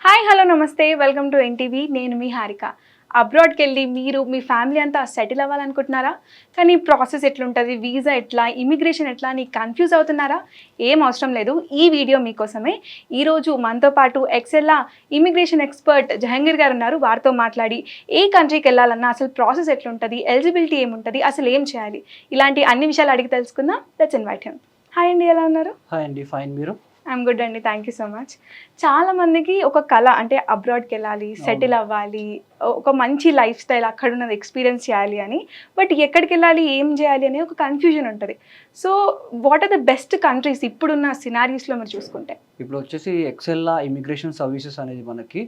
Hi hello నమస్తే welcome to NTV. నేను మీ హారిక. అబ్రాడ్కి వెళ్ళి మీరు మీ ఫ్యామిలీ అంతా సెటిల్ అవ్వాలనుకుంటున్నారా? కానీ ప్రాసెస్ ఎట్లుంటుంది, వీసా ఎట్లా, ఇమిగ్రేషన్ ఎట్లా అని కన్ఫ్యూజ్ అవుతున్నారా? ఏం అవసరం లేదు, ఈ వీడియో మీకోసమే. ఈరోజు మనతో పాటు ఎక్సెల్లా ఇమిగ్రేషన్ ఎక్స్పర్ట్ జహంగీర్ గారు ఉన్నారు. వారితో మాట్లాడి ఏ కంట్రీకి వెళ్ళాలన్నా అసలు ప్రాసెస్ ఎట్లుంటుంది, ఎలిజిబిలిటీ ఏముంటుంది, అసలు ఏం చేయాలి, ఇలాంటి అన్ని విషయాలు అడిగి తెలుసుకుందాం. Let's invite him. హాయ్ అండి, ఎలా ఉన్నారు? హాయ్ అండి, ఫైన్. మీరు? ఐఎమ్ గుడ్ అండి, థ్యాంక్ యూ సో మచ్. చాలామందికి ఒక కళ అంటే అబ్రాడ్కి వెళ్ళాలి, సెటిల్ అవ్వాలి, ఒక మంచి లైఫ్ స్టైల్ అక్కడ ఉన్నది ఎక్స్పీరియన్స్ చేయాలి అని. బట్ ఎక్కడికి వెళ్ళాలి, ఏం చేయాలి అనే ఒక కన్ఫ్యూజన్ ఉంటుంది. So what are the best countries ఇప్పుడున్న సినారీస్లో మీరు చూసుకుంటే? ఇప్పుడు వచ్చేసి ఎక్సెల్లా ఇమిగ్రేషన్ సర్వీసెస్ అనేది మనకి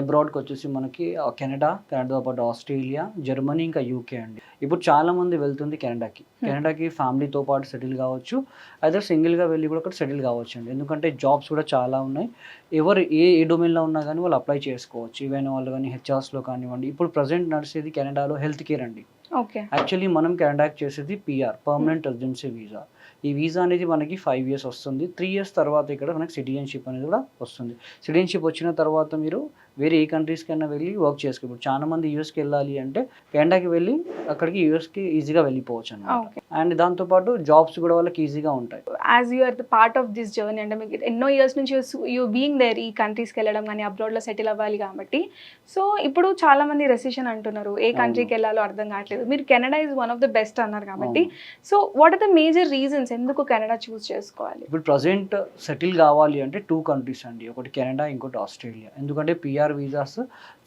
అబ్రాడ్కి వచ్చేసి మనకి కెనడాతో పాటు ఆస్ట్రేలియా, జర్మనీ, ఇంకా యూకే అండి. ఇప్పుడు చాలా మంది వెళ్తుంది కెనడాకి ఫ్యామిలీతో పాటు సెటిల్ కావచ్చు, అదే సింగిల్గా వెళ్ళి కూడా అక్కడ సెటిల్ కావచ్చు అండి. ఎందుకంటే జాబ్స్ కూడా చాలా ఉన్నాయి. ఎవరు ఏ డొమైన్లో ఉన్నా కానీ వాళ్ళు అప్లై చేసుకోవచ్చు. ఈవెన్ వాళ్ళు కానీ హెచ్ఆర్స్లో కానివ్వండి. ఇప్పుడు ప్రజెంట్ నడిచేది కెనడాలో హెల్త్ కేర్ అండి. ఓకే. యాక్చువల్లీ మనం కెనడాకి చేసేది పిఆర్, పర్మనెంట్ రెసిడెన్సీ వీసా. ఈ వీసా అనేది మనకి 5 years వస్తుంది. 3 years తర్వాత ఇక్కడ మనకి సిటిజన్షిప్ అనేది కూడా వస్తుంది. సిటిజన్షిప్ వచ్చిన తర్వాత మీరు వేరే ఏ కంట్రీస్కైనా వెళ్ళి వర్క్ చేసుకోవచ్చు. ఇప్పుడు చాలా మంది యూఎస్కి వెళ్ళాలి అంటే కెనడాకి వెళ్ళి అక్కడికి యూఎస్కి ఈజీగా వెళ్ళిపోవచ్చు అన్నమాట. అండ్ దాంతోపాటు జాబ్స్ కూడా వాళ్ళకి ఈజీగా ఉంటాయి. As you are the part of this journey, అంటే మీకు ఎన్నో ఇయర్స్ నుంచి యూ బీయింగ్ దేర్, ఈ కంట్రీస్కి వెళ్ళడం కానీ అబ్రాడ్లో సెటిల్ అవ్వాలి కాబట్టి. సో ఇప్పుడు చాలా మంది రెసిషన్ అంటున్నారు, ఏ కంట్రీకి వెళ్ళాలో అర్థం కావట్లేదు. మీరు Canada is one of the best అన్నారు కాబట్టి, so what are the major reasons ఎందుకు కెనడా చూస్ చేసుకోవాలి? ఇప్పుడు ప్రజెంట్ సెటిల్ కావాలి అంటే 2 countries అండి. ఒకటి కెనడా, ఇంకోటి ఆస్ట్రేలియా. ఎందుకంటే పిఆర్ వీసాస్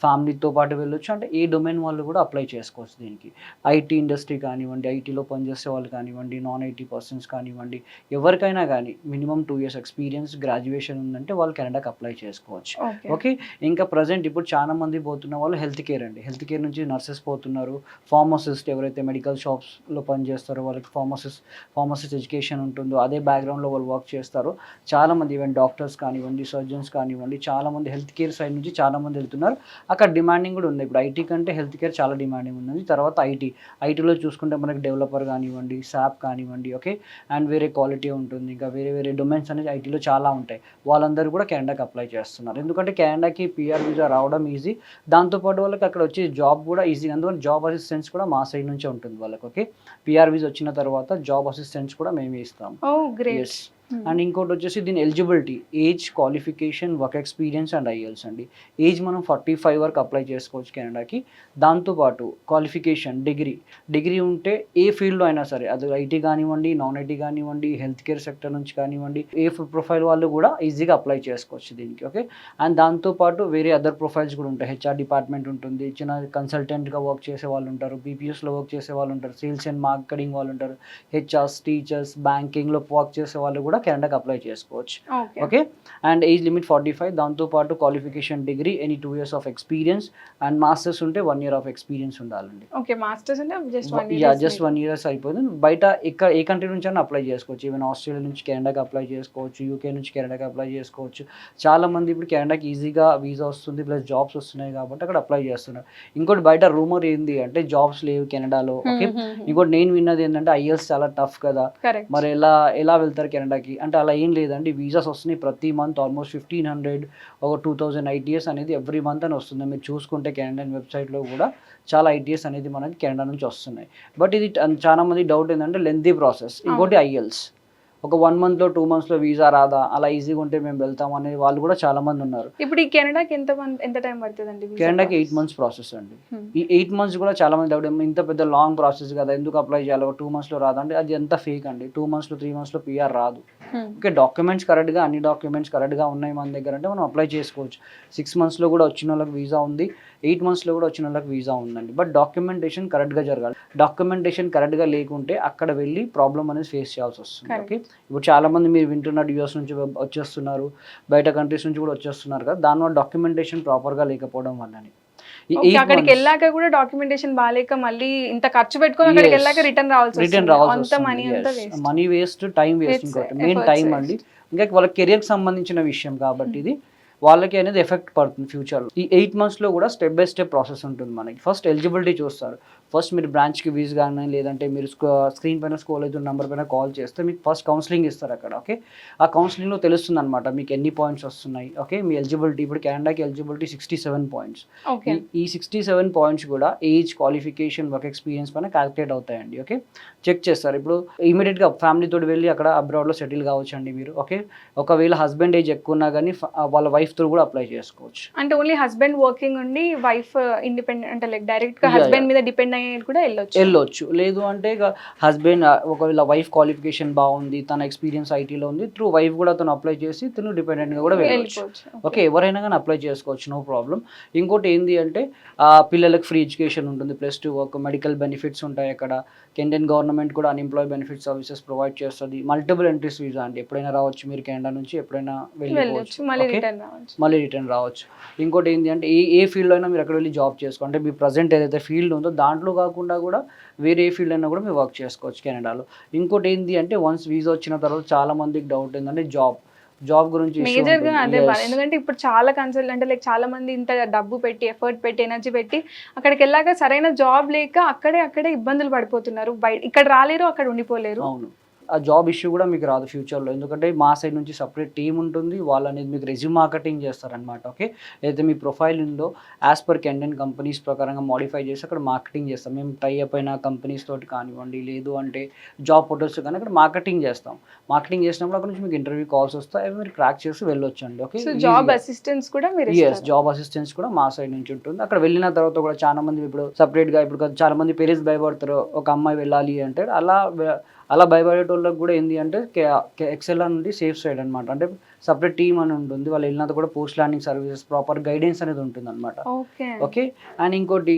ఫ్యామిలీతో పాటు వెళ్ళొచ్చు. అంటే ఏ డొమైన్ వాళ్ళు కూడా అప్లై చేసుకోవచ్చు దీనికి. ఐటీ ఇండస్ట్రీ కానివ్వండి, ఐటీలో పనిచేసే వాళ్ళు కానివ్వండి, నాన్ ఐటీ పర్సన్స్ కానివ్వండి, ఎవరికైనా కానీ మినిమం 2 years ఎక్స్పీరియన్స్, గ్రాడ్యుయేషన్ ఉందంటే వాళ్ళు కెనడాకి అప్లై చేసుకోవచ్చు. ఓకే. ఇంకా ప్రజెంట్ ఇప్పుడు చాలా మంది పోతున్న వాళ్ళు హెల్త్ కేర్ అండి. హెల్త్ కేర్ నుంచి నర్సెస్ పోతున్నారు, ఫార్మసిస్ట్ ఎవరైతే మెడికల్ షాప్స్లో పనిచేస్తారో వాళ్ళకి ఫార్మసిస్ట్ ఎడ్యుకేషన్ ఉంటుందో అదే బ్యాక్గ్రౌండ్లో వాళ్ళు వర్క్ చేస్తారు. చాలామంది ఈవెన్ డాక్టర్స్ కానివ్వండి, సర్జన్స్ కానివ్వండి, చాలామంది హెల్త్ కేర్ సైడ్ నుంచి చాలామంది వెళ్తున్నారు. అక్కడ డిమాండింగ్ కూడా ఉంది. ఇప్పుడు ఐటీ కంటే హెల్త్ కేర్ చాలా డిమాండింగ్ ఉంది. తర్వాత ఐటీలో చూసుకుంటే మనకి డెవలపర్ కానివ్వండి, సాప్ కానివ్వండి, ఓకే, అండ్ వేరే క్వాలిటీ ఉంటుంది. ఇంకా వేరే డొమైన్స్ అనేది ఐటీలో చాలా ఉంటాయి. వాళ్ళందరూ కూడా కెనడాకి అప్లై చేస్తున్నారు. ఎందుకంటే కెనడాకి పిఆర్ వీసా రావడం ఈజీ, దాంతోపాటు వాళ్ళకి అక్కడ వచ్చే జాబ్ కూడా ఈజీ. అందువల్ల జాబ్ అసిస్టెన్స్ కూడా మా సైడ్ నుంచే ఉంటుంది వాళ్ళకి. ఓకే, పిఆర్ వీసా వచ్చిన తర్వాత జాబ్ అసిస్టెన్స్ కూడా మేమే ఇస్తాం. అండ్ ఇంకోటి వచ్చేసి దీని eligibility, age, qualification, work experience and IELTS అండి. ఏజ్ మనం 45 వరకు అప్లై చేసుకోవచ్చు కెనడాకి. దాంతోపాటు క్వాలిఫికేషన్ డిగ్రీ ఉంటే ఏ ఫీల్డ్లో అయినా సరే, అది ఐటీ కానివ్వండి, నాన్ ఐటీ కానివ్వండి, హెల్త్ కేర్ సెక్టర్ నుంచి కానివ్వండి, ఏ ప్రొఫైల్ వాళ్ళు కూడా ఈజీగా అప్లై చేసుకోవచ్చు దీనికి. ఓకే. అండ్ దాంతోపాటు వేరే అదర్ ప్రొఫైల్స్ కూడా ఉంటాయి. హెచ్ఆర్ డిపార్ట్మెంట్ ఉంటుంది, చిన్న కన్సల్టెంట్గా వర్క్ చేసే వాళ్ళు ఉంటారు, బీపీఎస్లో వర్క్ చేసే వాళ్ళు ఉంటారు, సేల్స్ అండ్ మార్కెటింగ్ వాళ్ళు ఉంటారు, హెచ్ఆర్స్, టీచర్స్, బ్యాంకింగ్లో వర్క్ చేసే వాళ్ళు కూడా కెనడాకి అప్లై చేసుకోవచ్చు. ఓకే. అండ్ ఏజ్ లిమిట్ 45, దాంతోపాటు qualification degree, any 2 years of experience, and masters ఉంటే 1 year ఆఫ్ ఎక్స్పీరియన్స్ ఉండాలండి. ఓకే, మాస్టర్స్ అంటే జస్ట్ 1 year అయిపోతుంది. బయట ఏ కంట్రీ నుంచి అయినా అప్లై చేసుకోవచ్చు. ఈవెన్ ఆస్ట్రేలియా నుంచి కెనడాకి అప్లై చేసుకోవచ్చు, యూకే నుంచి కెనడాకి అప్లై చేసుకోవచ్చు. చాలా మంది ఇప్పుడు కెనడాకి ఈజీగా వీసా వస్తుంది, ప్లస్ జాబ్స్ వస్తున్నాయి కాబట్టి అక్కడ అప్లై చేస్తున్నారు. ఇంకోటి బయట రూమర్ ఏంది అంటే జాబ్స్ లేవు కెనడాలో. ఓకే. ఇంకోటి నేను విన్నది ఏంటంటే ఐఎల్స్ చాలా టఫ్ కదా, మరి ఎలా వెళ్తారు కెనడాకి అంటే అలా ఏం లేదండి. వీసాస్ వస్తున్నాయి ప్రతి మంత్, ఆల్మోస్ట్ 1500, ఒక 2000 ఐటీఎస్ అనేది ఎవ్రీ మంత్ అని వస్తుంది. మీరు చూసుకుంటే కెనడియన్ వెబ్సైట్లో కూడా చాలా ఐటీఎస్ అనేది మనకి కెనడా నుంచి వస్తున్నాయి. బట్ ఇది చాలా మంది డౌట్ ఏంటంటే లెంతీ ప్రాసెస్. ఇంకోటి ఐఎల్స్ ఒక 1 monthలో 2 monthsలో వీసా రాదా, అలా ఈజీగా ఉంటే మేము వెళ్తాం అనే వాళ్ళు కూడా చాలా మంది ఉన్నారు. ఇప్పుడు ఈ కెనడాకి ఎంత టైం పడుతుందండి? కెనడాకి 8 months ప్రాసెస్ అండి. ఈ 8 months కూడా చాలా మంది డౌట్, ఇంత పెద్ద లాంగ్ ప్రాసెస్ కదా, ఎందుకు అప్లై చేయాలి, 2 monthsలో రాదా అంటే అది ఎంత ఫేక్ అండి. 2 monthsలో 3 monthsలో పిఆర్ రాదు. ఓకే, డాక్యుమెంట్స్ కరెక్ట్గా, అన్ని డాక్యుమెంట్స్ కరెక్ట్గా ఉన్నాయి మన దగ్గర అంటే మనం అప్లై చేసుకోవచ్చు. 6 monthsలో కూడా వచ్చిన వాళ్ళకి వీసా ఉంది, 8 monthsలో కూడా వచ్చిన వాళ్ళకి వీసా ఉందండి. బట్ డాక్యుమెంటేషన్ కరెక్ట్గా జరగాలి. డాక్యుమెంటేషన్ కరెక్ట్గా లేకుంటే అక్కడ వెళ్ళి ప్రాబ్లం అనేది ఫేస్ చేయాల్సి వస్తుంది. ఓకే. ఇప్పుడు చాలా మంది మీరు వింటున్నట్టు యూఎస్ నుంచి వచ్చేస్తున్నారు, బయట కంట్రీస్ నుంచి కూడా వచ్చేస్తున్నారు కదా, దానివల్ల డాక్యుమెంటేషన్ ప్రాపర్గా లేకపోవడం వల్లనే. అక్కడికి వెళ్ళాక కూడా డాక్యుమెంటేషన్ బాగాలేక మళ్ళీ ఇంత ఖర్చు పెట్టుకొని అక్కడికి వెళ్ళాక రిటర్న్ రావాల్సి, మనీ వేస్ట్, టైం వేస్ట్. ఇంకోటి మెయిన్ టైం అండి. ఇంకా వాళ్ళ కెరియర్కి సంబంధించిన విషయం కాబట్టి ఇది వాళ్ళకి అనేది ఎఫెక్ట్ పడుతుంది ఫ్యూచర్లో. ఈ 8 monthsలో కూడా స్టెప్ బై స్టెప్ ప్రాసెస్ ఉంటుంది. మనకి ఫస్ట్ ఎలిజిబిలిటీ చూస్తారు, ఫస్ట్ మీరు బ్రాంచ్కి విజిట్ కానీ లేదంటే మీరు స్క్రీన్ పైన స్క్రోల్ అవుతున్న నెంబర్ పైన కాల్ చేస్తే మీకు ఫస్ట్ కౌన్సిలింగ్ ఇస్తారు అక్కడ. ఓకే, ఆ కౌన్సిలింగ్లో తెలుస్తుంది అనమాట మీకు ఎన్ని పాయింట్స్ వస్తున్నాయి. ఓకే, మీ ఎలిజిబిలిటీ ఇప్పుడు కెనడాకి ఎలిజిబిలిటీ 67 పాయింట్స్. ఓకే. ఈ 67 పాయింట్స్ కూడా ఏజ్, క్వాలిఫికేషన్, వర్క్ ఎక్స్పీరియన్స్ పైన క్యాలిక్యులేట్ అవుతాయండి. ఓకే, చెక్ చేస్తారు. ఇప్పుడు ఇమీడియట్గా ఫ్యామిలీతో వెళ్ళి అక్కడ అబ్రాడ్లో సెటిల్ కావచ్చు అండి మీరు. ఓకే, ఒకవేళ హస్బెండ్ ఏజ్ ఎక్కువ ఉన్నా కానీ వాళ్ళ వైఫ్తో కూడా అప్లై చేసుకోవచ్చు. అంటే ఓన్లీ హస్బెండ్ వర్కింగ్ ఉండి వైఫ్ ఇండిపెండెంట్ అంటే లైక్ డైరెక్ట్ గా హస్బెండ్ మీద డిపెండ్ అయ్యేది కూడా వెళ్ళొచ్చు. లేదు అంటే ఇక హస్బెండ్ ఒకవేళ వైఫ్ క్వాలిఫికేషన్ బాగుంది, తన ఎక్స్పీరియన్స్ ఐటీలో ఉంది, త్రూ వైఫ్ కూడా తను అప్లై చేసి తను డిపెండెంట్గా కూడా వెళ్ళొచ్చు. ఓకే, ఎవరైనా కానీ అప్లై చేసుకోవచ్చు, నో ప్రాబ్లం. ఇంకోటి ఏంటి అంటే పిల్లలకు ఫ్రీ ఎడ్యుకేషన్ ఉంటుంది, +2 వర్క్, మెడికల్ బెనిఫిట్స్ ఉంటాయి అక్కడ. కెనడియన్ గవర్నమెంట్ కూడా అన్ఎంప్లాయ్ బెనిఫిట్ సర్వీసెస్ ప్రొవైడ్ చేస్తుంది. మల్టిపుల్ ఎంట్రీస్ వీసా అండి, ఎప్పుడైనా రావచ్చు మీరు కెనడా నుంచి, ఎప్పుడైనా వెళ్ళవచ్చు, మళ్ళీ రిటర్న్ రావచ్చు. ఇంకోటి ఏంటి అంటే ఏ ఫీల్డ్ అయినా మీరు అక్కడ వెళ్ళి జాబ్ చేసుకో, అంటే మీ ప్రజెంట్ ఏదైతే ఫీల్డ్ ఉందో దాంట్లో కాకుండా కూడా వేరే ఏ ఫీల్డ్ అయినా కూడా మీరు వర్క్ చేసుకోవచ్చు కెనడాలో. ఇంకోటి ఏంటి అంటే వన్స్ వీసా వచ్చిన తర్వాత చాలా మందికి డౌట్ ఏంటంటే జాబ్ గురించి మేజర్ గా అదే బాధ. ఎందుకంటే ఇప్పుడు చాలా కన్సల్ట్ అంటే లైక్ చాలా మంది ఇంత డబ్బు పెట్టి, ఎఫర్ట్ పెట్టి, ఎనర్జీ పెట్టి అక్కడికి వెళ్ళాక సరైన జాబ్ లేక అక్కడే ఇబ్బందులు పడిపోతున్నారు. ఇక్కడ రాలేరు, అక్కడ ఉండిపోలేరు. అవును, ఆ జాబ్ ఇష్యూ కూడా మీకు రాదు ఫ్యూచర్లో, ఎందుకంటే మా సైడ్ నుంచి సపరేట్ టీమ్ ఉంటుంది, వాళ్ళు అనేది మీకు రెజ్యూమ్ మార్కెటింగ్ చేస్తారనమాట. ఓకే, ఏదైతే మీ ప్రొఫైల్ ఉందో యాజ్ పర్ కెనడియన్ కంపెనీస్ ప్రకారంగా మోడిఫై చేసి అక్కడ మార్కెటింగ్ చేస్తాం. మేము టై అప్ అయిన కంపెనీస్ తోటి కానివ్వండి, లేదు అంటే జాబ్ పోర్టల్స్ కానీ అక్కడ మార్కెటింగ్ చేస్తాం. మార్కెటింగ్ చేసినప్పుడు అక్కడ నుంచి మీకు ఇంటర్వ్యూ కాల్స్ వస్తాయి, అవి మీరు క్రాక్ చేసి వెళ్ళొచ్చు అండి. ఓకే, జాబ్ అసిస్టెన్స్ కూడా మీరు జాబ్ అసిస్టెన్స్ కూడా మా సైడ్ నుంచి ఉంటుంది. అక్కడ వెళ్ళిన తర్వాత కూడా చాలా మంది ఇప్పుడు సపరేట్గా ఇప్పుడు చాలా మంది పేరెంట్స్ భయపడతారు ఒక అమ్మాయి వెళ్ళాలి అంటే. అలా భయపడేటోళ్ళకి కూడా ఏంటి అంటే ఎక్సెల్ఆర్ నుండి సేఫ్ సైడ్ అనమాట, అంటే సపరేట్ టీమ్ అని ఉంటుంది. వాళ్ళు వెళ్ళినంత కూడా post landing services, proper guidance అనేది ఉంటుంది అనమాట. ఓకే, అండ్ ఇంకోటి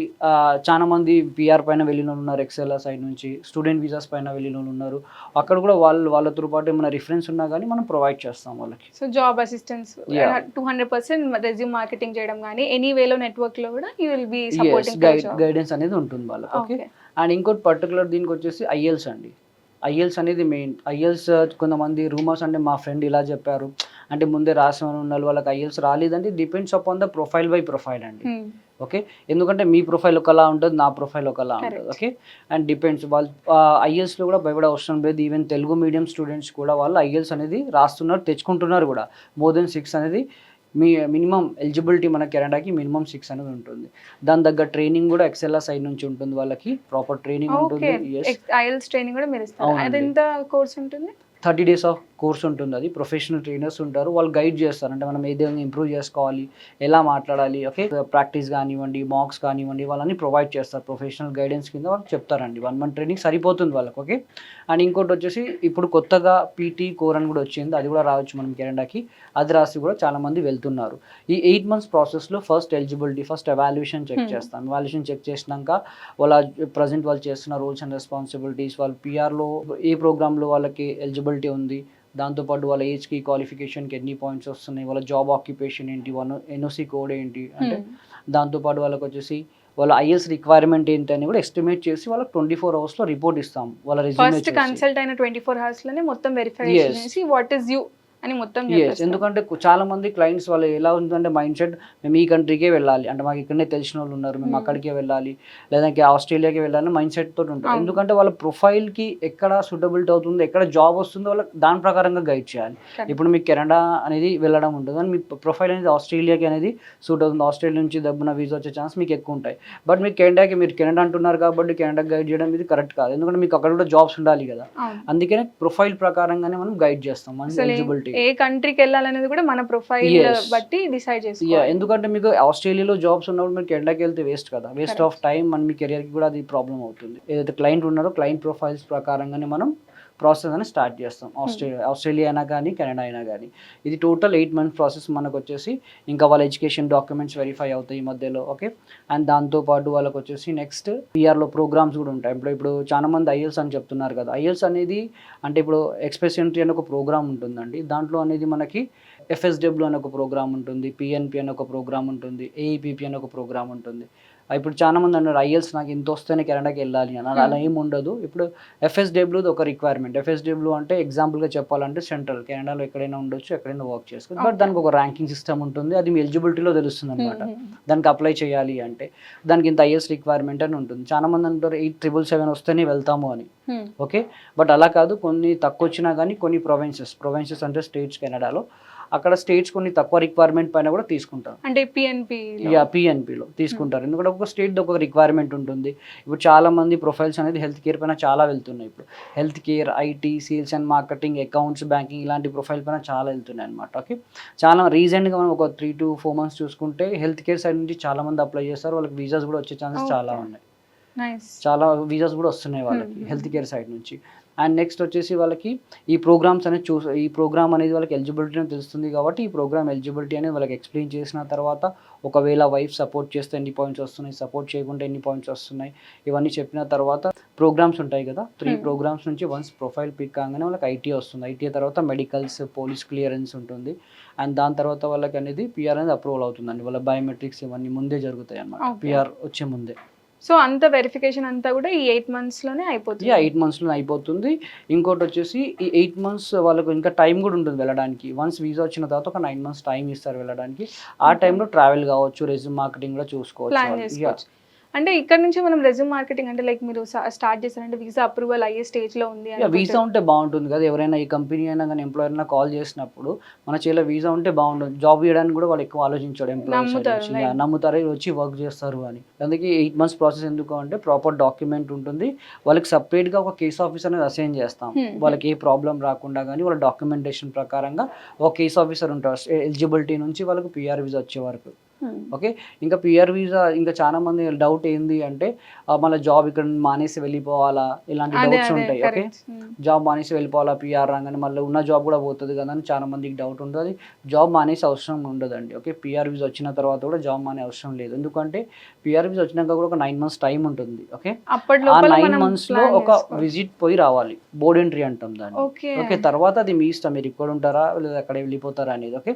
చాలా మంది పిఆర్ పైన వెళ్ళిన వాళ్ళు ఉన్నారు, ఎక్సెల్ఆర్ సైడ్ నుంచి స్టూడెంట్ వీసాస్ పైన వెళ్ళిన వాళ్ళు ఉన్నారు. అక్కడ కూడా వాళ్ళతో పాటు ఏమైనా రిఫరెన్స్ ఉన్నా కానీ మనం ప్రొవైడ్ చేస్తాం వాళ్ళకి. So job assistance 200% resume marketing చేయడం కానీ ఎనీ వేలో నెట్వర్క్ లో కూడా you will be supporting guidance అనేది ఉంటుంది వాళ్ళకి. ఓకే, అండ్ ఇంకోటి పర్టికులర్ దీనికి వచ్చేసి ఐఎల్స్ అండి. ఐఎల్స్ అనేది మెయిన్. ఐఎల్స్ కొంతమంది రూమర్స్ అంటే మా ఫ్రెండ్ ఇలా చెప్పారు అంటే ముందే రాసిన ఉన్న వాళ్ళకి ఐఎల్స్ రాలేదంటే depends upon the profile by profile అండి. ఓకే, ఎందుకంటే మీ ప్రొఫైల్ ఒకలా ఉంటుంది, నా ప్రొఫైల్ ఒకలా ఉంటుంది. ఓకే, అండ్ డిపెండ్స్ వాళ్ళు ఐఎల్స్లో కూడా భయపడే అవసరం లేదు. ఈవెన్ తెలుగు మీడియం స్టూడెంట్స్ కూడా వాళ్ళు ఐఎల్స్ అనేది రాస్తున్నారు, తెచ్చుకుంటున్నారు కూడా. మోర్ దెన్ 6 అనేది మినిమం ఎలిజిబిలిటీ మన కెనడాకి మినిమం 6 అనేది ఉంటుంది. దాని దగ్గర ట్రైనింగ్ కూడా ఎక్సెల్ఆర్ సైడ్ నుంచి ఉంటుంది, వాళ్ళకి ప్రాపర్ ట్రైనింగ్ ఉంటుంది. ఐఎల్స్ ట్రైనింగ్ కూడా మీరు ఇస్తారు. అది ఎంత కోర్స్ ఉంటుంది? 30 days ఆఫ్ కోర్స్ ఉంటుంది. అది ప్రొఫెషనల్ ట్రైనర్స్ ఉంటారు, వాళ్ళు గైడ్ చేస్తారు. అంటే మనం ఏ విధంగా ఇంప్రూవ్ చేసుకోవాలి, ఎలా మాట్లాడాలి. ఓకే, ప్రాక్టీస్ కానివ్వండి, మార్క్స్ కానివ్వండి, వాళ్ళని ప్రొవైడ్ చేస్తారు. ప్రొఫెషనల్ గైడెన్స్ కింద వాళ్ళు చెప్తారండి. 1 month ట్రైనింగ్ సరిపోతుంది వాళ్ళకి. ఓకే, అండ్ ఇంకోటి వచ్చేసి ఇప్పుడు కొత్తగా పీటీ కోర్ అని కూడా వచ్చింది, అది కూడా రావచ్చు మనం కెనడాకి. అది రాసి కూడా చాలామంది వెళ్తున్నారు. ఈ 8 months ప్రాసెస్లో first eligibility, first evaluation check చేస్తాం. ఎవాల్యుయేషన్ చెక్ చేసినాక వాళ్ళ ప్రజెంట్ వాళ్ళు చేస్తున్న రోల్స్ అండ్ రెస్పాన్సిబిలిటీస్, వాళ్ళు పిఆర్లో ఏ ప్రోగ్రాంలో వాళ్ళకి ఎలిజిబిలిటీ ఉంది, దాంతోపాటు వాళ్ళ ఏజ్కి, క్వాలిఫికేషన్కి ఎన్ని పాయింట్స్ వస్తున్నాయి, వాళ్ళ జాబ్ ఆక్యుపేషన్ ఏంటి, వాళ్ళ ఎన్ఓసి కోడ్ ఏంటి, అంటే దాంతోపాటు వాళ్ళకి వచ్చేసి వాళ్ళ ఐఎల్స్ రిక్వైర్మెంట్ ఏంటి అని కూడా ఎస్టిమేట్ చేసి వాళ్ళకి 24 hours రిపోర్ట్ ఇస్తాం. వాళ్ళ ఫస్ట్ కన్సల్ట్ అయిన 24 hours లోనే మొత్తం వెరిఫై చేసి వాట్ ఇస్ యూ అని మొత్తం. ఎందుకంటే చాలా మంది క్లయింట్స్ వాళ్ళు ఎలా ఉందంటే మైండ్ సెట్, మేము ఈ కంట్రీకే వెళ్ళాలి అంటే మాకు ఇక్కడనే తెలిసిన వాళ్ళు ఉన్నారు, మేము అక్కడికే వెళ్ళాలి, లేదంటే ఆస్ట్రేలియాకి వెళ్ళాలి మైండ్ సెట్ తోటి ఉంటారు. ఎందుకంటే వాళ్ళ ప్రొఫైల్కి ఎక్కడ సూటబిలిటీ అవుతుందో, ఎక్కడ జాబ్ వస్తుందో వాళ్ళకి దాని ప్రకారంగా గైడ్ చేయాలి. ఇప్పుడు మీకు కెనడా అనేది వెళ్ళడం ఉంటుంది, కానీ మీ ప్రొఫైల్ అనేది ఆస్ట్రేలియాకి అనేది సూట్ అవుతుంది. ఆస్ట్రేలియా నుంచి దబ్బున వీసా వచ్చే ఛాన్స్ మీకు ఎక్కువ ఉంటాయి. బట్ మీకు మీరు కెనడా అంటున్నారు కాబట్టి కెనడా గైడ్ చేయడం ఇది కరెక్ట్ కాదు, ఎందుకంటే మీకు అక్కడ కూడా జాబ్స్ ఉండాలి కదా. అందుకనే ప్రొఫైల్ ప్రకారంగానే మనం గైడ్ చేస్తాం. మన ఎలిజిబిలిటీ ఏ కంట్రీకి వెళ్ళాలనేది కూడా మన ప్రొఫైల్ బట్టి డిసైడ్ చేసుకోవాలి. ఎందుకంటే మీకు ఆస్ట్రేలియాలో జాబ్స్ ఉన్నప్పుడు మీరు కెనడాకి వెళ్తే వేస్ట్ కదా, వేస్ట్ ఆఫ్ టైం, మన మీ కెరియర్కి కూడా అది ప్రాబ్లం అవుతుంది. ఏదైతే క్లయింట్ ఉన్నారో క్లయింట్ ప్రొఫైల్స్ ప్రకారంగానే మనం ప్రాసెస్ అని స్టార్ట్ చేస్తాం. ఆస్ట్రేలియా అయినా కానీ కెనడా అయినా కానీ. ఇది టోటల్ 8 months ప్రాసెస్ మనకు వచ్చేసి. ఇంకా వాళ్ళ ఎడ్యుకేషన్ డాక్యుమెంట్స్ వెరిఫై అవుతాయి ఈ మధ్యలో. ఓకే, అండ్ దాంతోపాటు వాళ్ళకి వచ్చేసి నెక్స్ట్ పిఆర్లో ప్రోగ్రామ్స్ కూడా ఉంటాయి. ఇప్పుడు చాలా మంది ఐఎల్స్ అని చెప్తున్నారు కదా. ఐఎల్స్ అనేది అంటే ఇప్పుడు ఎక్స్ప్రెస్ ఎంట్రీ అని ఒక ప్రోగ్రామ్ ఉంటుందండి. దాంట్లో అనేది మనకి ఎఫ్ఎస్డబ్ల్యూ అని ఒక ప్రోగ్రామ్ ఉంటుంది, పిఎన్పి అని ఒక ప్రోగ్రామ్ ఉంటుంది, ఏఈపిపి అని ఒక ప్రోగ్రామ్ ఉంటుంది. ఇప్పుడు చాలా మంది అన్నారు ఐఎల్స్ నాకు ఇంత వస్తేనే కెనడాకి వెళ్ళాలి అని. అలా ఏమి ఉండదు. ఇప్పుడు ఎఫ్ఎస్డబ్ల్యూది ఒక రిక్వైర్మెంట్. ఎఫ్ఎస్డబ్ల్యూ అంటే ఎగ్జాంపుల్గా చెప్పాలంటే సెంట్రల్ కెనడాలో ఎక్కడైనా ఉండొచ్చు, ఎక్కడైనా వర్క్ చేసుకోవచ్చు. బట్ దానికి ఒక ర్యాంకింగ్ సిస్టమ్ ఉంటుంది, అది మీ ఎలిజిబిలిటీలో తెలుస్తుంది అనమాట. దానికి అప్లై చేయాలి అంటే దానికి ఇంత ఐఎల్స్ రిక్వైర్మెంట్ అని ఉంటుంది. చాలా మంది అంటారు 8777 వస్తేనే వెళ్తాము అని. ఓకే, బట్ అలా కాదు. కొన్ని తక్కువ వచ్చినా కానీ కొన్ని ప్రొవిన్సెస్ అంటే స్టేట్స్ కెనడాలో అక్కడ స్టేట్స్ కొన్ని తక్కువ రిక్వైర్మెంట్ పైన కూడా తీసుకుంటారు. అంటే పిఎన్పిలో తీసుకుంటారు. ఎందుకంటే ఒక స్టేట్ ఒక రిక్వైర్మెంట్ ఉంటుంది. ఇప్పుడు చాలా మంది ప్రొఫైల్స్ అనేది హెల్త్ కేర్ పైన చాలా వెళ్తున్నాయి. ఇప్పుడు health care, IT, sales and marketing, accounts, banking ఇలాంటి ప్రొఫైల్ పైన చాలా వెళ్తున్నాయి అనమాట. ఓకే, చాలా రీసెంట్గా మనం ఒక 3 to 4 months చూసుకుంటే హెల్త్ కేర్ సైడ్ నుంచి చాలా మంది అప్లై చేస్తారు. వాళ్ళకి వీసాస్ కూడా వచ్చే ఛాన్సెస్ చాలా ఉన్నాయి. చాలా వీసాస్ కూడా వస్తున్నాయి వాళ్ళకి హెల్త్ కేర్ సైడ్ నుంచి. అండ్ నెక్స్ట్ వచ్చేసి వాళ్ళకి ఈ ప్రోగ్రామ్స్ అనేది ఈ ప్రోగ్రామ్ అనేది వాళ్ళకి ఎలిజిబిలిటీ అని తెలుస్తుంది. కాబట్టి ఈ ప్రోగ్రామ్ ఎలిజిబిలిటీ అనేది వాళ్ళకి ఎక్స్ప్లెయిన్ చేసిన తర్వాత ఒకవేళ వైఫ్ సపోర్ట్ చేస్తే ఎన్ని పాయింట్స్ వస్తున్నాయి, సపోర్ట్ చేయకుండా ఎన్ని పాయింట్స్ వస్తున్నాయి, ఇవన్నీ చెప్పిన తర్వాత ప్రోగ్రామ్స్ ఉంటాయి కదా, 3 ప్రోగ్రామ్స్ నుంచి వన్స్ ప్రొఫైల్ పిక్ కాగానే వాళ్ళకి ఐటీ వస్తుంది. ఐటీ తర్వాత మెడికల్స్, పోలీస్ క్లియరెన్స్ ఉంటుంది. అండ్ దాని తర్వాత వాళ్ళకి అనేది పిఆర్ అనేది అప్రూవల్ అవుతుందండి. వాళ్ళ బయోమెట్రిక్స్ ఇవన్నీ ముందే జరుగుతాయి అన్నమాట, పిఆర్ వచ్చే ముందే. సో అంత వెరిఫికేషన్ అంతా కూడా ఈ 8 monthsలోనే అయిపోతుంది. 8 monthsలోనే అయిపోతుంది. ఇంకోటి వచ్చేసి ఈ 8 months వాళ్ళకు ఇంకా టైం కూడా ఉంటుంది వెళ్ళడానికి. వన్స్ వీసా వచ్చిన తర్వాత ఒక 9 months టైం ఇస్తారు వెళ్ళడానికి. ఆ టైంలో ట్రావెల్ కావచ్చు, రెజ్యూమ్ మార్కెటింగ్ కూడా చూసుకోవచ్చు. అంటే ఇక్కడ నుంచి మనం రెజ్యూమ్ మార్కెటింగ్ అంటే లైక్ మీరు స్టార్ట్ చేస్తారంటే వీసా అప్రూవల్ అయ్యే స్టేజ్లో ఉంది. వీసా ఉంటే బాగుంటుంది కదా. ఎవరైనా ఈ కంపెనీ అయినా కానీ ఎంప్లాయర్ అయినా కాల్ చేసినప్పుడు మన చేతిలో వీసా ఉంటే బాగుంటుంది. జాబ్ చేయడానికి కూడా వాళ్ళు ఎక్కువ ఆలోచించాడు. ఎంప్లాయర్స్ నమ్ముతారు వచ్చి వర్క్ చేస్తారు అని. అందుకే 8 months ప్రాసెస్ ఎందుకు అంటే ప్రాపర్ డాక్యుమెంట్ ఉంటుంది. వాళ్ళకి సపరేట్గా ఒక కేస్ ఆఫీసర్ అనేది అసైన్ చేస్తాం. వాళ్ళకి ఏ ప్రాబ్లం రాకుండా కానీ వాళ్ళ డాక్యుమెంటేషన్ ప్రకారంగా ఒక కేస్ ఆఫీసర్ ఉంటారు ఎలిజిబిలిటీ నుంచి వాళ్ళకి పిఆర్ వీసా వచ్చే వరకు. ఓకే, ఇంకా పిఆర్ వీసా ఇంకా చాలా మంది డౌట్ ఏంది అంటే మళ్ళీ జాబ్ ఇక్కడ మానేసి వెళ్ళిపోవాలా, ఇలాంటి డౌట్స్ ఉంటాయి. ఓకే, జాబ్ మానేసి వెళ్ళిపోవాలా, పిఆర్ రాగానే మళ్ళీ ఉన్న జాబ్ కూడా పోతుంది కదా అని చాలా మందికి డౌట్ ఉంటుంది. జాబ్ మానేసి అవసరం ఉండదండి. ఓకే, పిఆర్ వీసా వచ్చిన తర్వాత కూడా జాబ్ మానే అవసరం లేదు. ఎందుకంటే పిఆర్ వీసా వచ్చినాక కూడా ఒక 9 months టైం ఉంటుంది. ఓకే, ఆ 9 monthsలో ఒక విజిట్ పోయి రావాలి, బోర్డ్ ఎంట్రీ అంటాం దాన్ని. ఓకే, తర్వాత అది మీ ఇష్టం, మీరు ఇక్కడ ఉంటారా లేదా అక్కడ వెళ్ళిపోతారా అనేది. ఓకే,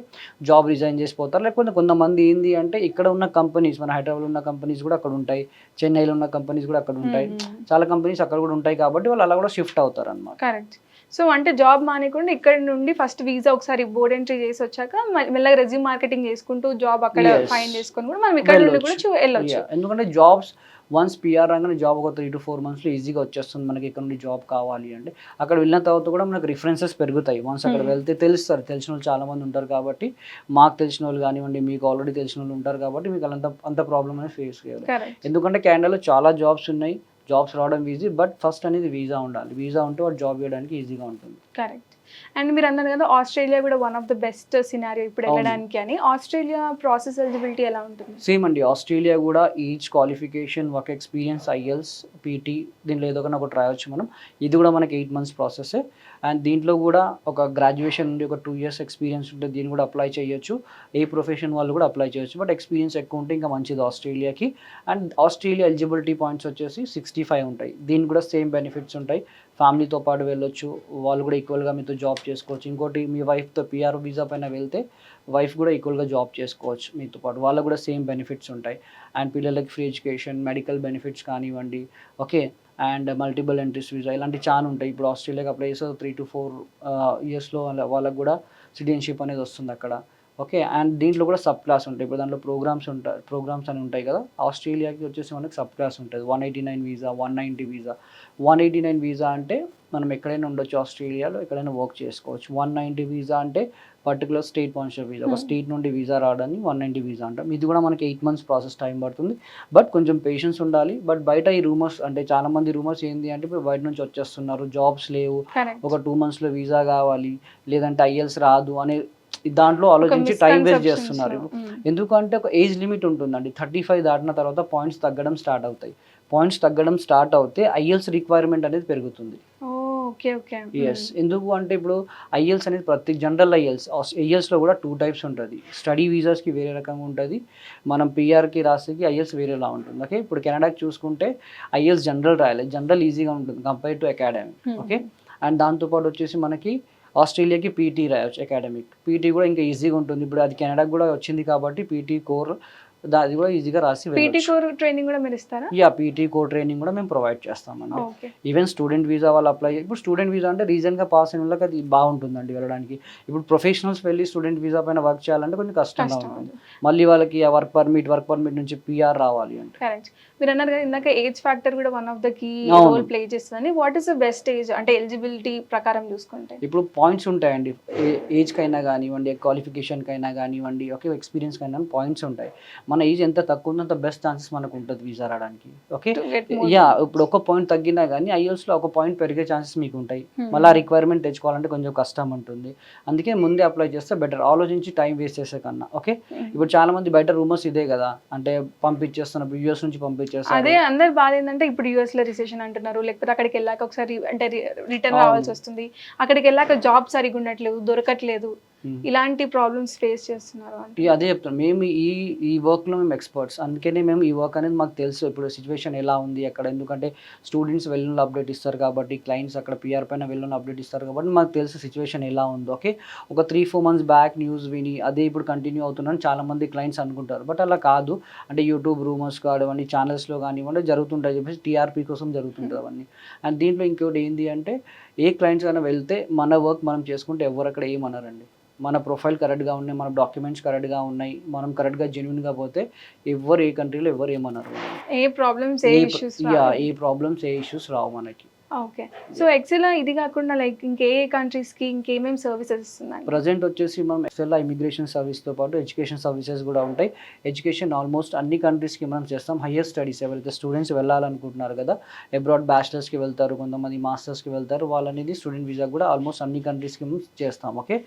జాబ్ రిజైన్ చేసిపోతారు. లేకపోతే కొంతమంది ఏంది అంటే ఇక్కడ ఉన్న కంపెనీస్, మన హైదరాబాద్లో ఉన్న కంపెనీస్ కూడా అక్కడ ఉంటాయి, చెన్నైలో ఉన్న కంపెనీస్ కూడా అక్కడ ఉంటాయి, చాలా కంపెనీస్ అక్కడ కూడా ఉంటాయి. కాబట్టి వాళ్ళు అలా కూడా షిఫ్ట్ అవుతారు అన్నమాట. కరెక్ట్. సో అంటే జాబ్ మానేకుండా ఇక్కడ నుండి ఫస్ట్ వీసా ఒకసారి బోర్డ్ ఎంట్రీ చేసి వచ్చాక మెల్లగా రెజ్యూమ్ మార్కెటింగ్ చేసుకుంటూ జాబ్ అక్కడ ఫైండ్ చేసుకొని కూడా మనం ఇక్కడ నుండి కూడా వెళ్ళొచ్చు. ఎందుకంటే జాబ్స్ వన్స్ పిఆర్ రాగానే జాబ్ ఒక 3 to 4 monthsలో ఈజీగా వచ్చేస్తుంది. మనకి ఇక్కడ నుండి జాబ్ కావాలి అంటే అక్కడ వెళ్ళిన తర్వాత కూడా మనకు రిఫరెన్సెస్ పెరుగుతాయి. వన్స్ అక్కడ వెళ్తే తెలుస్తారు, తెలిసిన వాళ్ళు చాలా మంది ఉంటారు. కాబట్టి మాకు తెలిసిన వాళ్ళు కానివ్వండి, మీకు ఆల్రెడీ తెలిసిన వాళ్ళు ఉంటారు కాబట్టి మీకు అంత ప్రాబ్లం అనేది ఫేస్ చేయాలి. ఎందుకంటే కెనడాలో చాలా జాబ్స్ ఉన్నాయి, జాబ్స్ రావడం ఈజీ. బట్ ఫస్ట్ అనేది వీసా ఉండాలి. వీసా ఉంటే వాడు జాబ్ చేయడానికి ఈజీగా ఉంటుంది. కరెక్ట్. అండ్ మీరు అన్నారు కదా ఆస్ట్రేలియా కూడా one of the best scenario ఇప్పుడు వెళ్ళడానికి అని. ఆస్ట్రేలియా ప్రాసెస్ ఎలిజిబిలిటీ ఎలా ఉంటుంది? సేమ్ అండి. ఆస్ట్రేలియా కూడా each qualification, work experience, IELTS, PT దీంట్లో ఏదో ఒకటి రాయొచ్చు మనం. ఇది కూడా మనకి 8 months ప్రాసెస్. అండ్ దీంట్లో కూడా ఒక గ్రాడ్యుయేషన్ నుండి ఒక 2 years ఎక్స్పీరియన్స్ ఉంటే దీన్ని కూడా అప్లై చేయొచ్చు. ఏ ప్రొఫెషన్ వాళ్ళు కూడా అప్లై చేయొచ్చు. బట్ ఎక్స్పీరియన్స్ ఎక్కువ ఉంటే ఇంకా మంచిది ఆస్ట్రేలియాకి. అండ్ ఆస్ట్రేలియా ఎలిజిబిలిటీ పాయింట్స్ వచ్చేసి 65 ఉంటాయి. దీనికి కూడా సేమ్ బెనిఫిట్స్ ఉంటాయి. ఫ్యామిలీతో పాటు వెళ్ళొచ్చు, వాళ్ళు కూడా ఈక్వల్గా మీతో జాబ్ చేసుకోవచ్చు. ఇంకోటి మీ వైఫ్తో పిఆర్ వీసా పైన వెళ్తే వైఫ్ కూడా ఈక్వల్గా జాబ్ చేసుకోవచ్చు మీతో పాటు, వాళ్ళకు కూడా సేమ్ బెనిఫిట్స్ ఉంటాయి. అండ్ పిల్లలకి ఫ్రీ ఎడ్యుకేషన్, మెడికల్ బెనిఫిట్స్ కానివ్వండి. Okay, and multiple entries visa ఇలాంటి చాలా ఉంటాయి. ఇప్పుడు ఆస్ట్రేలియాకి అప్లై చేస్తే 3 to 4 yearsలో వాళ్ళకు కూడా సిటిజన్షిప్ అనేది వస్తుంది అక్కడ. ఓకే, అండ్ దీంట్లో కూడా సబ్ క్లాస్ ఉంటాయి. ఇప్పుడు దాంట్లో ప్రోగ్రామ్స్ అని ఉంటాయి కదా. ఆస్ట్రేలియాకి వచ్చేసి మనకి సబ్ క్లాస్ ఉంటుంది. 189 వీసా, 190 వీసా. 189 వీసా అంటే మనం ఎక్కడైనా ఉండొచ్చు ఆస్ట్రేలియాలో, ఎక్కడైనా వర్క్ చేసుకోవచ్చు. 190 వీసా అంటే పర్టికులర్ స్టేట్ స్పాన్సర్ వీసా, ఒక స్టేట్ నుండి వీసా రావడాన్ని 190 వీసా అంటాం. ఇది కూడా మనకి 8 months ప్రాసెస్ టైం పడుతుంది. బట్ కొంచెం పేషెన్స్ ఉండాలి. బట్ బయట ఈ రూమర్స్ అంటే చాలా మంది రూమర్స్ ఏంటి అంటే ఇప్పుడు బయట నుంచి వచ్చేస్తున్నారు, జాబ్స్ లేవు, ఒక 2 monthsలో వీసా కావాలి, లేదంటే ఐఎల్స్ రాదు అనే దాంట్లో ఆలోచించి టైం వేస్ట్ చేస్తున్నారు. ఎందుకంటే ఒక ఏజ్ లిమిట్ ఉంటుందండి. 35 దాటిన తర్వాత పాయింట్స్ తగ్గడం స్టార్ట్ అవుతాయి. పాయింట్స్ తగ్గడం స్టార్ట్ అవుతే ఐఎల్స్ రిక్వైర్మెంట్ అనేది పెరుగుతుంది. ఎస్, ఎందుకు అంటే ఇప్పుడు ఐఎల్స్ అనేది ప్రతి జనరల్ ఐఎల్స్లో కూడా 2 types ఉంటుంది. స్టడీ వీసాస్కి వేరే రకంగా ఉంటుంది, మనం పిఆర్కి రాసేకి ఐఎల్స్ వేరేలా ఉంటుంది. ఓకే, ఇప్పుడు కెనడాకి చూసుకుంటే ఐఎల్స్ జనరల్ రాయాలి. జనరల్ ఈజీగా ఉంటుంది compare to academy. Okay, and దాంతోపాటు వచ్చేసి మనకి ఆస్ట్రేలియాకి పీటీ రాయొచ్చు అకాడమిక్. పీటీ కూడా ఇంకా ఈజీగా ఉంటుంది. ఇప్పుడు అది కెనడాకి కూడా వచ్చింది కాబట్టి పీటీ కోర్ అది కూడా ఈజీగా రాసి పీటీ వెళ్ళొచ్చు. కోర్ ట్రైనింగ్ కూడా మీరు ఇస్తారా? పీటీ కోర్ ట్రైనింగ్ కూడా మేము ప్రొవైడ్ చేస్తామండి. ఓకే. ఈవెన్ స్టూడెంట్ వీసా వాళ్ళు అప్లై ఇప్పుడు స్టూడెంట్ వీసా అంటే రీసెంట్గా పాస్ అయిన వాళ్ళకి అది బాగుంటుందండి వెళ్ళడానికి. ఇప్పుడు ప్రొఫెషనల్స్ వెళ్ళి స్టూడెంట్ వీసా పైన వర్క్ చేయాలంటే కొంచెం కష్టంగా ఉంటుంది. మళ్ళీ వాళ్ళకి ఆ వర్క్ పర్మిట్ నుంచి పిఆర్ రావాలి అంటే. కరెక్ట్. మీరు అన్నారు కదా ఇందాక ఏజ్ ఫ్యాక్టర్ కూడా వన్ ఆఫ్ ద కీ అవును. రోల్ ప్లే చేస్తుందని. What is the best age అంటే ఎలిజిబిలిటీ ప్రకారం చూసుకుంటే? ఇప్పుడు పాయింట్స్ ఉంటాయండి. ఏజ్కైనా కానివ్వండి, క్వాలిఫికేషన్కైనా కానివ్వండి, ఓకే ఎక్స్పీరియన్స్కైనా పాయింట్స్ ఉంటాయి. మన ఏజ్ ఎంత తక్కువ ఉందో అంత బెస్ట్ ఛాన్సెస్ మనకు ఉంటుంది వీసా రావడానికి. ఓకే. To get more ఇప్పుడు ఒక పాయింట్ తగ్గినా కానీ ఐఎల్స్లో ఒక పాయింట్ పెరిగే ఛాన్సెస్ మీకు ఉంటాయి. Hmm. మళ్ళీ ఆ రిక్వైర్మెంట్ తెచ్చుకోవాలంటే కొంచెం కష్టం ఉంటుంది. అందుకే ముందే అప్లై చేస్తే బెటర్, ఆలోచించి టైం వేస్ట్ చేసే కన్నా. ఓకే. ఇప్పుడు చాలా మంది బయట రూమర్స్ ఇదే కదా, అంటే పంపించేస్తున్నప్పుడు యూఎస్ నుంచి పంపించేస్తారు. అదే అందరి బాధ ఏంటంటే ఇప్పుడు యూఎస్ లో రిసెషన్ అంటున్నారు, లేకపోతే అక్కడికి వెళ్ళాక ఒకసారి అంటే రిటర్న్ రావాల్సి వస్తుంది, అక్కడికి వెళ్ళాక జాబ్ సరిగా ఉండట్లేదు, దొరకట్లేదు, ఇలాంటి ప్రాబ్లమ్స్ ఫేస్ చేస్తున్నారు అంటే. అదే చెప్తాను, మేము ఈ వర్క్లో మేము ఎక్స్పర్ట్స్. అందుకనే మేము ఈ వర్క్ అనేది మాకు తెలుసు ఇప్పుడు సిచ్యువేషన్ ఎలా ఉంది అక్కడ. ఎందుకంటే స్టూడెంట్స్ వెళ్ళిన అప్డేట్ ఇస్తారు కాబట్టి, క్లయింట్స్ అక్కడ పిఆర్ పైన వెళ్ళిన అప్డేట్ ఇస్తారు కాబట్టి మాకు తెలుసు సిచ్యువేషన్ ఎలా ఉందో. ఓకే. ఒక 3-4 months బ్యాక్ న్యూస్ విని అదే ఇప్పుడు కంటిన్యూ అవుతుందని చాలామంది క్లయింట్స్ అనుకుంటారు. బట్ అలా కాదు. అంటే యూట్యూబ్ రూమర్స్ కానివ్వండి, ఛానల్స్లో కానివ్వండి జరుగుతుంటాయి చెప్పేసి టీఆర్పీ కోసం జరుగుతుంటుంది అవన్నీ. అండ్ దీంట్లో ఇంకోటి ఏంటి అంటే ఏ క్లయింట్స్ అయినా వెళ్తే మన వర్క్ మనం చేసుకుంటే ఎవరు అక్కడ ఏమన్నారండి. మన ప్రొఫైల్ కరెక్ట్గా ఉన్నాయి, మన డాక్యుమెంట్స్ కరెక్ట్గా ఉన్నాయి, మనం కరెక్ట్గా జెన్యున్గా పోతే ఎవరు ఏ కంట్రీలో ఎవరు ఏమన్నారు. ఏ ప్రాబ్లమ్స్ ఏ ఇష్యూస్ ఏ ప్రాబ్లమ్స్ ఏ ఇష్యూస్ రావు మనకి. ఓకే. సో ఎక్సెల్ ఇది కాకుండా లైక్ ఇంకే కంట్రీస్కి ఇంకేమేమి సర్వీసెస్ ఇస్తుందండి? ప్రజెంట్ వచ్చేసి మనం ఎక్సెల్ ఇమిగ్రేషన్ సర్వీస్తో పాటు ఎడ్యుకేషన్ సర్వీసెస్ కూడా ఉంటాయి. ఎడ్యుకేషన్ ఆల్మోస్ట్ అన్ని కంట్రీస్కి మనం చేస్తాం. హయ్యర్ స్టడీస్ ఎవరైతే స్టూడెంట్స్ వెళ్ళాలనుకుంటున్నారు కదా, అబ్రాడ్ బ్యాచిలర్స్కి వెళ్తారు, కొంతమంది మాస్టర్స్కి వెళ్తారు, వాళ్ళనేది స్టూడెంట్ వీసా కూడా ఆల్మోస్ట్ అన్ని కంట్రీస్కి మనం చేస్తాం. Okay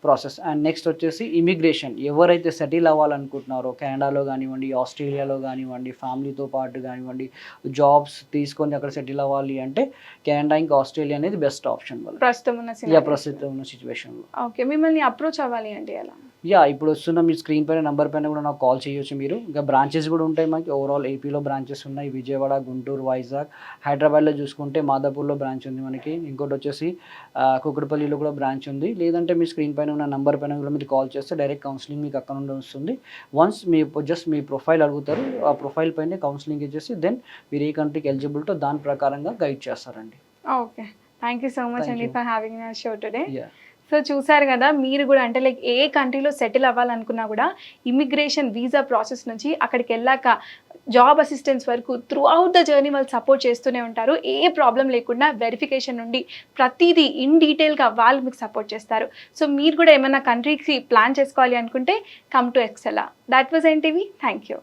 process. అండ్ నెక్స్ట్ వచ్చేసి ఇమిగ్రేషన్. ఎవరైతే సెటిల్ అవ్వాలనుకుంటున్నారో కెనడాలో కానివ్వండి, ఆస్ట్రేలియాలో కానివ్వండి, ఫ్యామిలీతో పాటు కానివ్వండి, జాబ్స్ తీసుకొని అక్కడ సెటిల్ అవ్వాలి అంటే కెనడా ఇంకా ఆస్ట్రేలియా అనేది బెస్ట్ ఆప్షన్ వాళ్ళు ప్రస్తుతం ఉన్న సిచ్యువేషన్లో. ఓకే. మిమ్మల్ని అప్రోచ్ అవ్వాలి అంటే ఎలా? ఇప్పుడు వస్తున్న మీ స్క్రీన్ పైన నెంబర్ పైన కూడా నాకు కాల్ చేయొచ్చు మీరు. ఇంకా బ్రాంచెస్ కూడా ఉంటాయి మనకి. ఓవరాల్ ఏపీలో బ్రాంచెస్ ఉన్నాయి, విజయవాడ, గుంటూరు, వైజాగ్, హైదరాబాద్లో చూసుకుంటే మాదాపూర్లో బ్రాంచ్ ఉంది మనకి. ఇంకోటి వచ్చేసి కుకట్పల్లిలో కూడా బ్రాంచ్ ఉంది. లేదంటే మీ స్క్రీన్ పైన ఉన్న నెంబర్ పైన కూడా మీరు కాల్ చేస్తే డైరెక్ట్ కౌన్సిలింగ్ మీకు అక్కడ నుండి వస్తుంది. వన్స్ మీ ప్రొఫైల్ అడుగుతారు, ఆ ప్రొఫైల్ పైన కౌన్సిలింగ్ ఇచ్చేసి దెన్ మీరు ఏ కంట్రీకి ఎలిజిబిలిటో దాని ప్రకారంగా గైడ్ చేస్తారండి. Okay. Thank you so much Thank అండి you. For having my show today. Yeah. So చూసారు కదా, మీరు కూడా అంటే లైక్ ఏ కంట్రీలో సెటిల్ అవ్వాలనుకున్నా కూడా ఇమిగ్రేషన్ వీసా ప్రాసెస్ నుంచి అక్కడికి వెళ్ళాక జాబ్ అసిస్టెన్స్ వరకు త్రూ అవుట్ ద జర్నీ వాళ్ళు సపోర్ట్ చేస్తూనే ఉంటారు. ఏ ప్రాబ్లం లేకుండా వెరిఫికేషన్ నుండి ప్రతిదీ ఇన్ డీటెయిల్గా వాళ్ళు మీకు సపోర్ట్ చేస్తారు. సో మీరు కూడా ఏమైనా కంట్రీకి ప్లాన్ చేసుకోవాలి అనుకుంటే కమ్ టు ఎక్సెలా. That was NTV. Thank you.